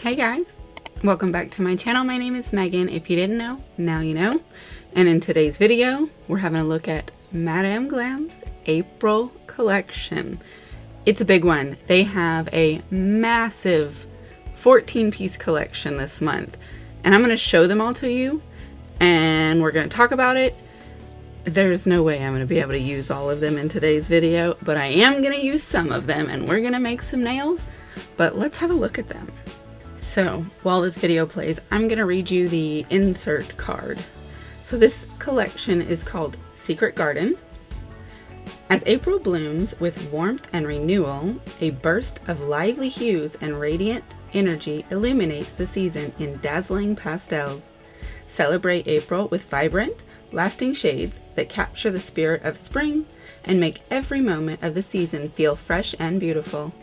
Hey guys, welcome back to my channel. My name is Megan. If you didn't know, now you know. And in today's video, we're having a look at Madame Glam's April collection. It's a big one. They have a massive 14-piece collection this month. And I'm going to show them all to you, and we're going to talk about it. There's no way I'm going to be able to use all of them in today's video, but I am going to use some of them, and we're going to make some nails. But let's have a look at them. So while this video plays, I'm going to read you the insert card. So this collection is called Secret Garden. As April blooms with warmth and renewal, a burst of lively hues and radiant energy illuminates the season in dazzling pastels. Celebrate April with vibrant, lasting shades that capture the spirit of spring and make every moment of the season feel fresh and beautiful.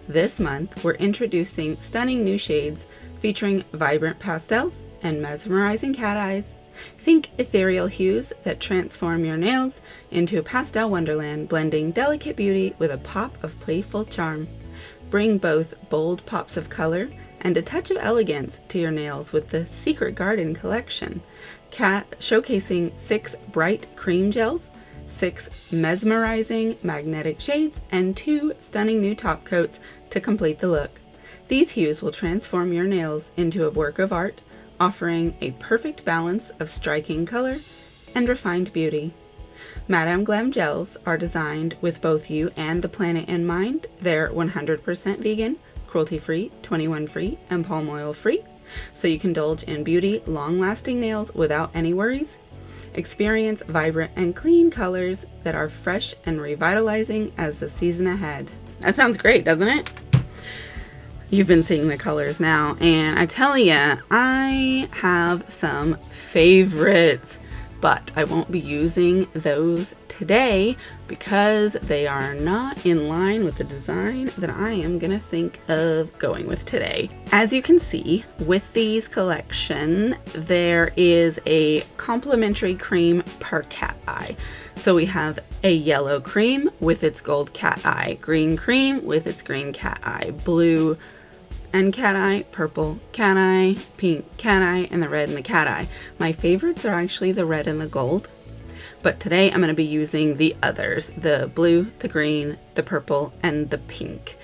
This month, we're introducing stunning new shades featuring vibrant pastels and mesmerizing cat eyes. Think ethereal hues that transform your nails into a pastel wonderland, blending delicate beauty with a pop of playful charm. Bring both bold pops of color and a touch of elegance to your nails with the Secret Garden collection, showcasing 6 bright cream gels, 6 mesmerizing magnetic shades, and 2 stunning new top coats to complete the look. These hues will transform your nails into a work of art, offering a perfect balance of striking color and refined beauty. Madame Glam gels are designed with both you and the planet in mind. They're 100% vegan, cruelty-free, 21-free, and palm oil-free, so you can indulge in beauty, long-lasting nails without any worries. Experience vibrant and clean colors that are fresh and revitalizing as the season ahead. That sounds great, doesn't it? You've been seeing the colors now, and I tell ya, I have some favorites, but I won't be using those today because they are not in line with the design that I am gonna think of going with today. As you can see, with these collection, there is a complimentary cream per cat eye. So we have a yellow cream with its gold cat eye, green cream with its green cat eye, blue and cat eye, purple cat eye, pink cat eye, and the red and the cat eye. My favorites are actually the red and the gold, but today I'm going to be using the others, the blue, the green, the purple, and the pink.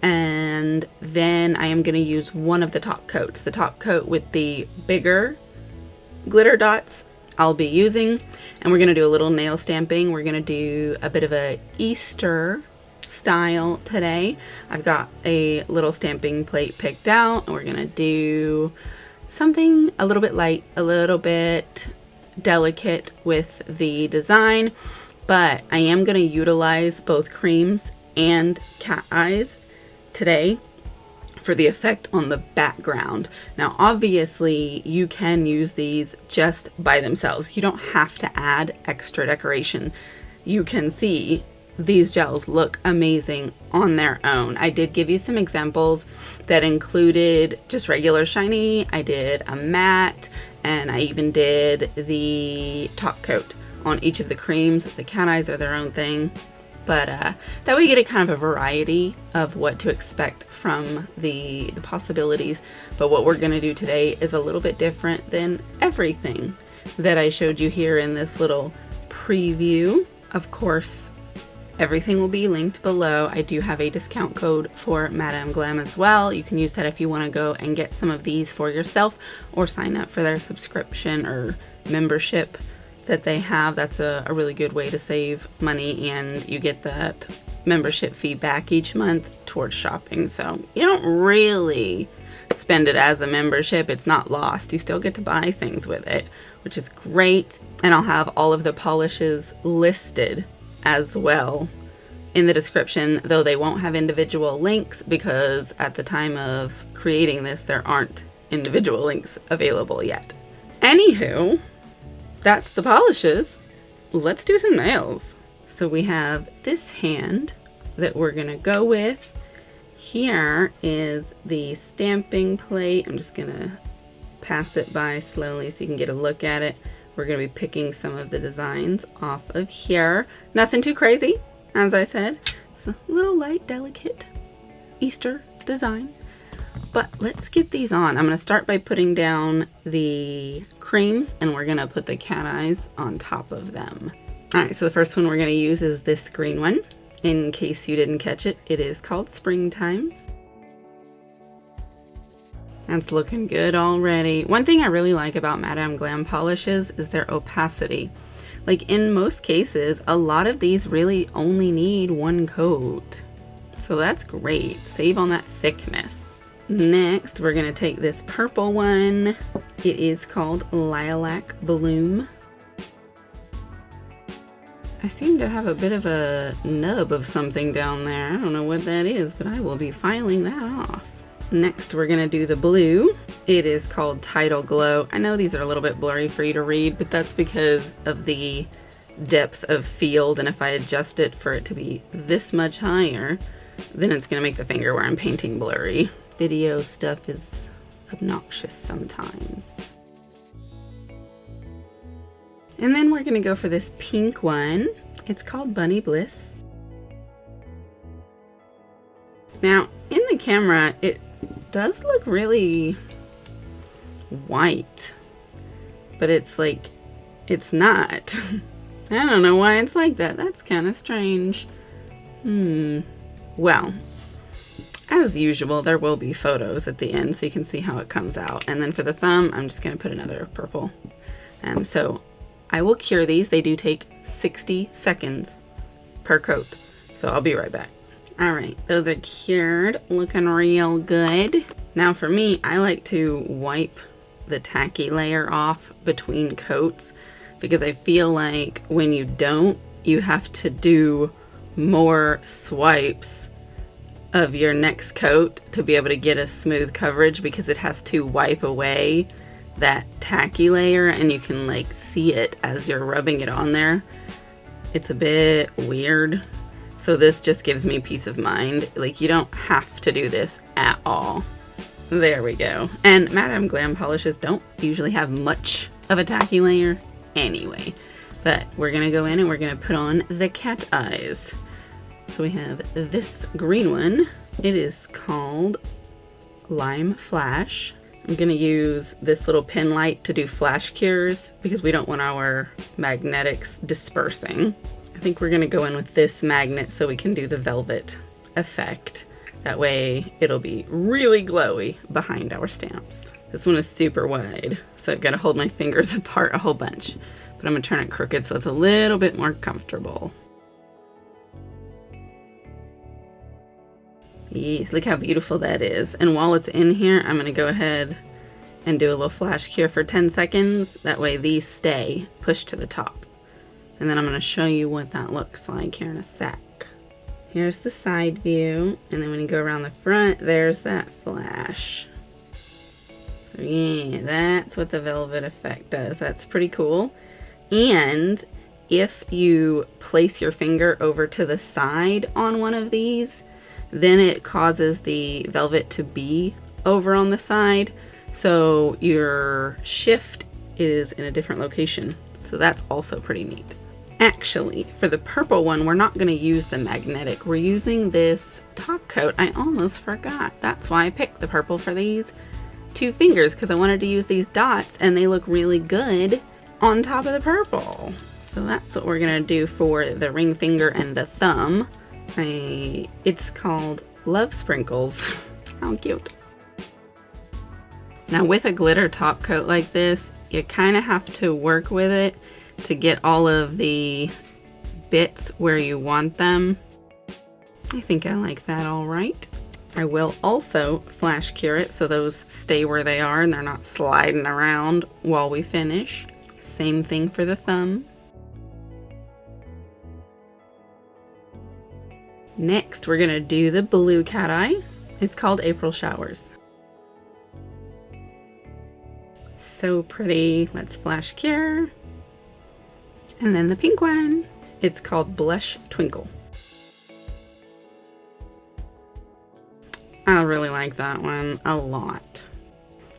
And then I am going to use one of the top coats, the top coat with the bigger glitter dots I'll be using, and we're going to do a little nail stamping. We're going to do a bit of a Easter style today. I've got a little stamping plate picked out, and we're going to do something a little bit light, a little bit delicate with the design, but I am going to utilize both creams and cat eyes today for the effect on the background. Now obviously you can use these just by themselves. You don't have to add extra decoration. You can see these gels look amazing on their own. I did give you some examples that included just regular shiny, I did a matte, and I even did the top coat on each of the creams. The cat eyes are their own thing. But that way you get a kind of a variety of what to expect from the possibilities. But what we're going to do today is a little bit different than everything that I showed you here in this little preview. Of course, everything will be linked below. I do have a discount code for Madame Glam as well. You can use that if you want to go and get some of these for yourself or sign up for their subscription or membership that they have. That's a really good way to save money, and you get that membership fee back each month towards shopping. So you don't really spend it as a membership. It's not lost. You still get to buy things with it, which is great. And I'll have all of the polishes listed as well in the description, though they won't have individual links because at the time of creating this, there aren't individual links available yet. Anywho, that's the polishes. Let's do some nails. So we have this hand that we're gonna go with. Here is the stamping plate. I'm just gonna pass it by slowly so you can get a look at it. We're gonna be picking some of the designs off of here. Nothing too crazy, as I said. It's a little light, delicate Easter design. But let's get these on. I'm going to start by putting down the creams, and we're going to put the cat eyes on top of them. All right, so the first one we're going to use is this green one. In case you didn't catch it, it is called Springtime. That's looking good already. One thing I really like about Madame Glam polishes is their opacity. Like in most cases, a lot of these really only need one coat. So that's great. Save on that thickness. Next, we're gonna take this purple one. It is called Lilac Bloom. I seem to have a bit of a nub of something down there. I don't know what that is, but I will be filing that off. Next, we're gonna do the blue. It is called Tidal Glow. I know these are a little bit blurry for you to read, but that's because of the depth of field, and if I adjust it for it to be this much higher, then it's gonna make the finger where I'm painting blurry. Video stuff is obnoxious sometimes. And then we're gonna go for this pink one. It's called Bunny Bliss. Now, in the camera, it does look really white, but it's like, it's not. I don't know why it's like that. That's kind of strange. Well, as usual, there will be photos at the end so you can see how it comes out. And then for the thumb, I'm just gonna put another purple. So I will cure these. They do take 60 seconds per coat. So I'll be right back. All right, those are cured, looking real good. Now for me, I like to wipe the tacky layer off between coats because I feel like when you don't, you have to do more swipes of your next coat to be able to get a smooth coverage because it has to wipe away that tacky layer and you can like see it as you're rubbing it on there. It's a bit weird. So this just gives me peace of mind. Like you don't have to do this at all. There we go. And Madame Glam polishes don't usually have much of a tacky layer anyway. But we're gonna go in and we're gonna put on the cat eyes. So we have this green one. It is called Lime Flash. I'm gonna use this little pin light to do flash cures because we don't want our magnetics dispersing. I think we're gonna go in with this magnet so we can do the velvet effect. That way it'll be really glowy behind our stamps. This one is super wide, so I've gotta hold my fingers apart a whole bunch, but I'm gonna turn it crooked so it's a little bit more comfortable. Yes, look how beautiful that is. And while it's in here, I'm gonna go ahead and do a little flash cure for 10 seconds. That way these stay pushed to the top. And then I'm gonna show you what that looks like here in a sec. Here's the side view. And then when you go around the front, there's that flash. So yeah, that's what the velvet effect does. That's pretty cool. And if you place your finger over to the side on one of these, then it causes the velvet to be over on the side. So your shift is in a different location. So that's also pretty neat. Actually, for the purple one, we're not gonna use the magnetic. We're using this top coat. I almost forgot. That's why I picked the purple for these two fingers, because I wanted to use these dots and they look really good on top of the purple. So that's what we're gonna do for the ring finger and the thumb. It's called Love Sprinkles. How cute. Now with a glitter top coat like this, you kind of have to work with it to get all of the bits where you want them. I think I like that all right. I will also flash cure it so those stay where they are and they're not sliding around while we finish. Same thing for the thumb. Next, we're gonna do the blue cat eye. It's called April Showers. So pretty. Let's flash cure. And then the pink one. It's called Blush Twinkle. I really like that one a lot.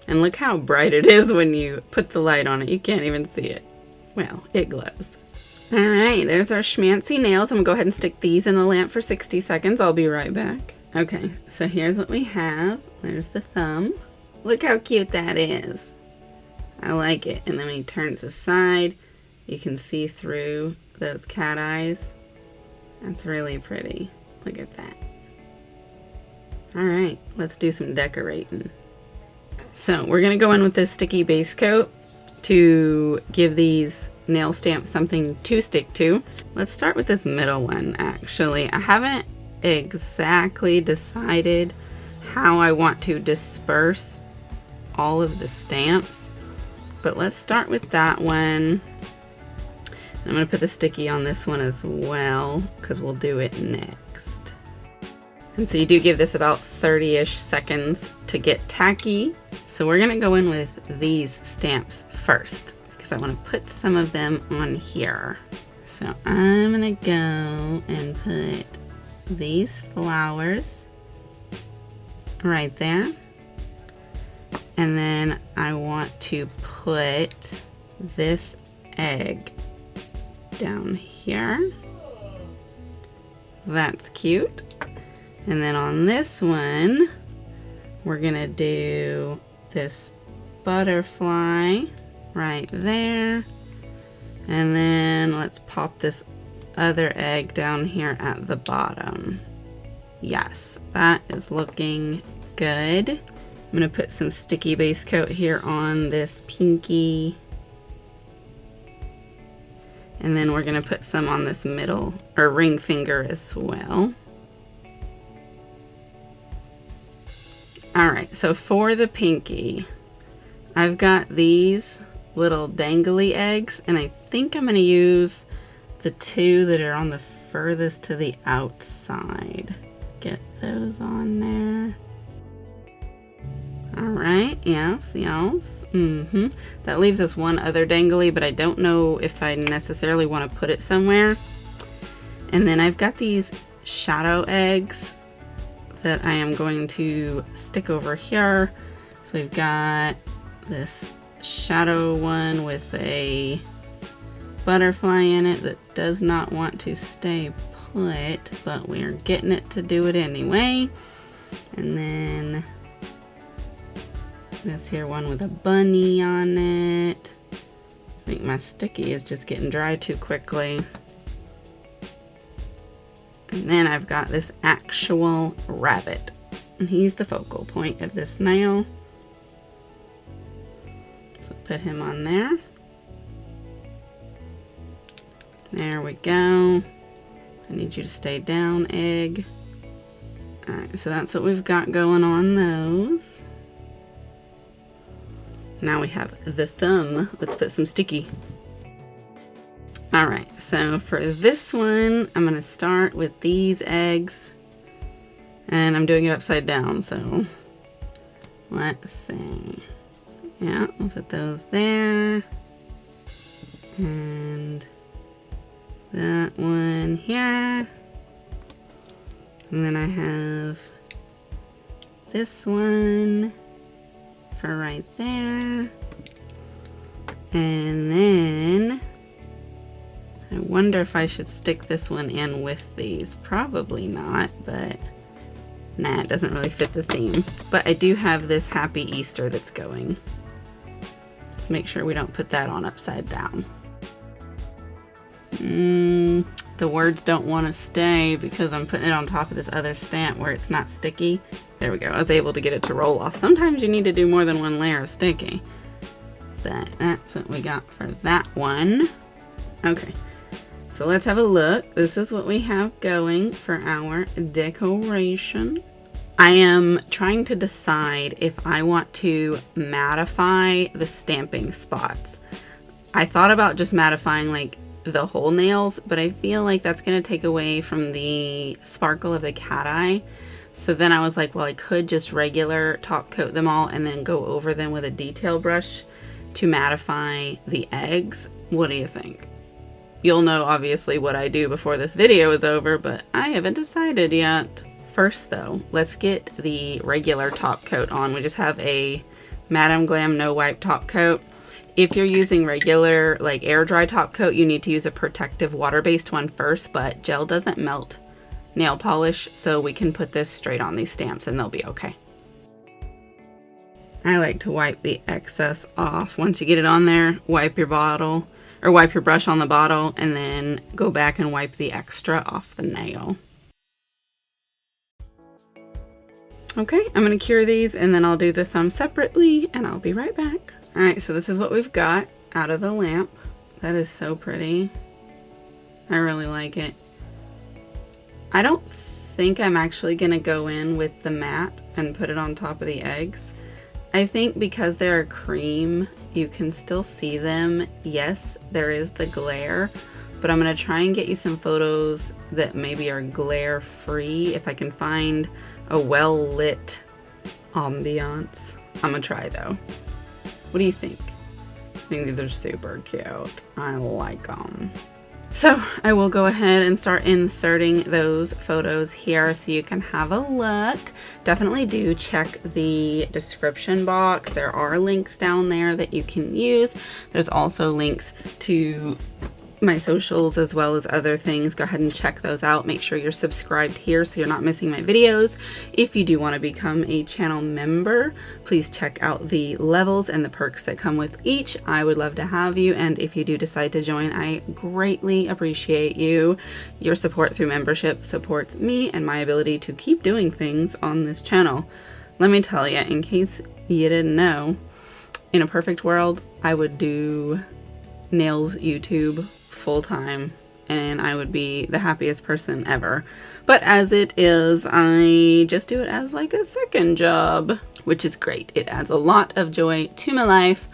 And look how bright it is when you put the light on it. You can't even see it. Well, it glows. All right, there's our schmancy nails. I'm gonna go ahead and stick these in the lamp for 60 seconds. I'll be right back. Okay, so here's what we have. There's the thumb. Look how cute that is. I like it. And then when you turn it to the side, you can see through those cat eyes. That's really pretty. Look at that. All right, let's do some decorating. So we're gonna go in with this sticky base coat to give these nail stamps something to stick to. Let's start with this middle one, actually. I haven't exactly decided how I want to disperse all of the stamps, but let's start with that one. I'm gonna put the sticky on this one as well because we'll do it next. And so you do give this about 30-ish seconds to get tacky. So we're gonna go in with these stamps first because I want to put some of them on here. So I'm gonna go and put these flowers right there. And then I want to put this egg down here. That's cute. And then on this one, we're gonna do this butterfly right there. And then let's pop this other egg down here at the bottom. Yes, that is looking good. I'm gonna put some sticky base coat here on this pinky. And then we're gonna put some on this middle or ring finger as well. All right, so for the pinky, I've got these little dangly eggs, and I think I'm gonna use the two that are on the furthest to the outside. Get those on there. All right, yes. That leaves us one other dangly, but I don't know if I necessarily want to put it somewhere. And then I've got these shadow eggs that I am going to stick over here. So we've got this shadow one with a butterfly in it that does not want to stay put, but we're getting it to do it anyway. And then this here one with a bunny on it. I think my sticky is just getting dry too quickly. And then I've got this actual rabbit, and he's the focal point of this nail. So put him on there. There we go. I need you to stay down, egg. All right, so that's what we've got going on those. Now we have the thumb. Let's put some sticky. All right, so for this one, I'm gonna start with these eggs, and I'm doing it upside down, so let's see. Yeah, we'll put those there, and that one here, and then I have this one for right there, and then I wonder if I should stick this one in with these. Probably not, but nah, it doesn't really fit the theme. But I do have this Happy Easter that's going. Let's make sure we don't put that on upside down. The words don't want to stay because I'm putting it on top of this other stamp where it's not sticky. There we go. I was able to get it to roll off. Sometimes you need to do more than one layer of sticky. But that's what we got for that one. Okay. So let's have a look. This is what we have going for our decoration. I am trying to decide if I want to mattify the stamping spots. I thought about just mattifying like the whole nails, but I feel like that's going to take away from the sparkle of the cat eye. So then I was like, well, I could just regular top coat them all and then go over them with a detail brush to mattify the eggs. What do you think? You'll know obviously what I do before this video is over, but I haven't decided yet. First though, let's get the regular top coat on. We just have a Madame Glam No Wipe top coat. If you're using regular like air dry top coat, you need to use a protective water-based one first, but gel doesn't melt nail polish, so we can put this straight on these stamps and they'll be okay. I like to wipe the excess off. Once you get it on there, wipe your bottle or wipe your brush on the bottle and then go back and wipe the extra off the nail. Okay, I'm gonna cure these and then I'll do the thumb separately and I'll be right back. All right, so this is what we've got out of the lamp. That is so pretty. I really like it. I don't think I'm actually gonna go in with the matte and put it on top of the eggs. I think because they're a cream, you can still see them. Yes, there is the glare, but I'm gonna try and get you some photos that maybe are glare free if I can find a well-lit ambiance. I'm gonna try though. What do you think? I think these are super cute. I like them. So I will go ahead and start inserting those photos here so you can have a look. Definitely do check the description box. There are links down there that you can use. There's also links to my socials as well as other things. Go ahead and check those out. Make sure you're subscribed here so you're not missing my videos. If you do want to become a channel member, please check out the levels and the perks that come with each. I would love to have you, and if you do decide to join, I greatly appreciate you. Your support through membership supports me and my ability to keep doing things on this channel. Let me tell you, in case you didn't know, in a perfect world, I would do nails YouTube full-time and I would be the happiest person ever. But as it is, I just do it as like a second job, which is great. It adds a lot of joy to my life,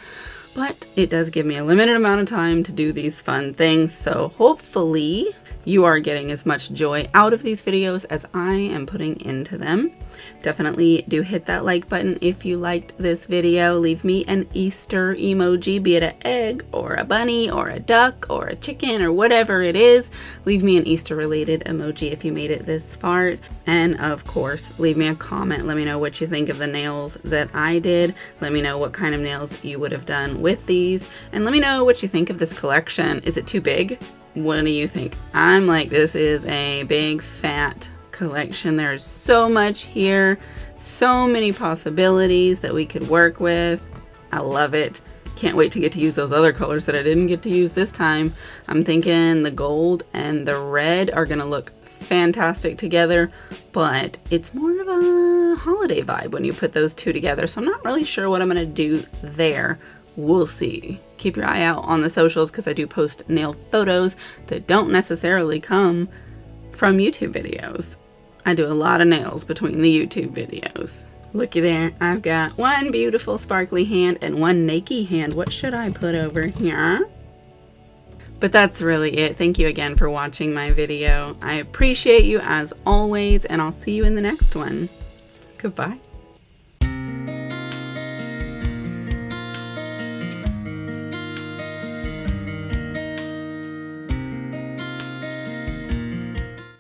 but it does give me a limited amount of time to do these fun things. So hopefully you are getting as much joy out of these videos as I am putting into them. Definitely do hit that like button if you liked this video. Leave me an Easter emoji, be it an egg or a bunny or a duck or a chicken or whatever it is. Leave me an Easter related emoji if you made it this far. And of course, leave me a comment. Let me know what you think of the nails that I did. Let me know what kind of nails you would have done with these. And let me know what you think of this collection. Is it too big? What do you think? I'm like, this is a big fat collection. There's so much here, so many possibilities that we could work with. I love it. Can't wait to get to use those other colors that I didn't get to use this time. I'm thinking the gold and the red are gonna look fantastic together, but it's more of a holiday vibe when you put those two together, so I'm not really sure what I'm gonna do there. We'll see. Keep your eye out on the socials because I do post nail photos that don't necessarily come from YouTube videos. I do a lot of nails between the YouTube videos. Looky there, I've got one beautiful sparkly hand and one naked hand. What should I put over here? But that's really it. Thank you again for watching my video. I appreciate you as always, and I'll see you in the next one. Goodbye.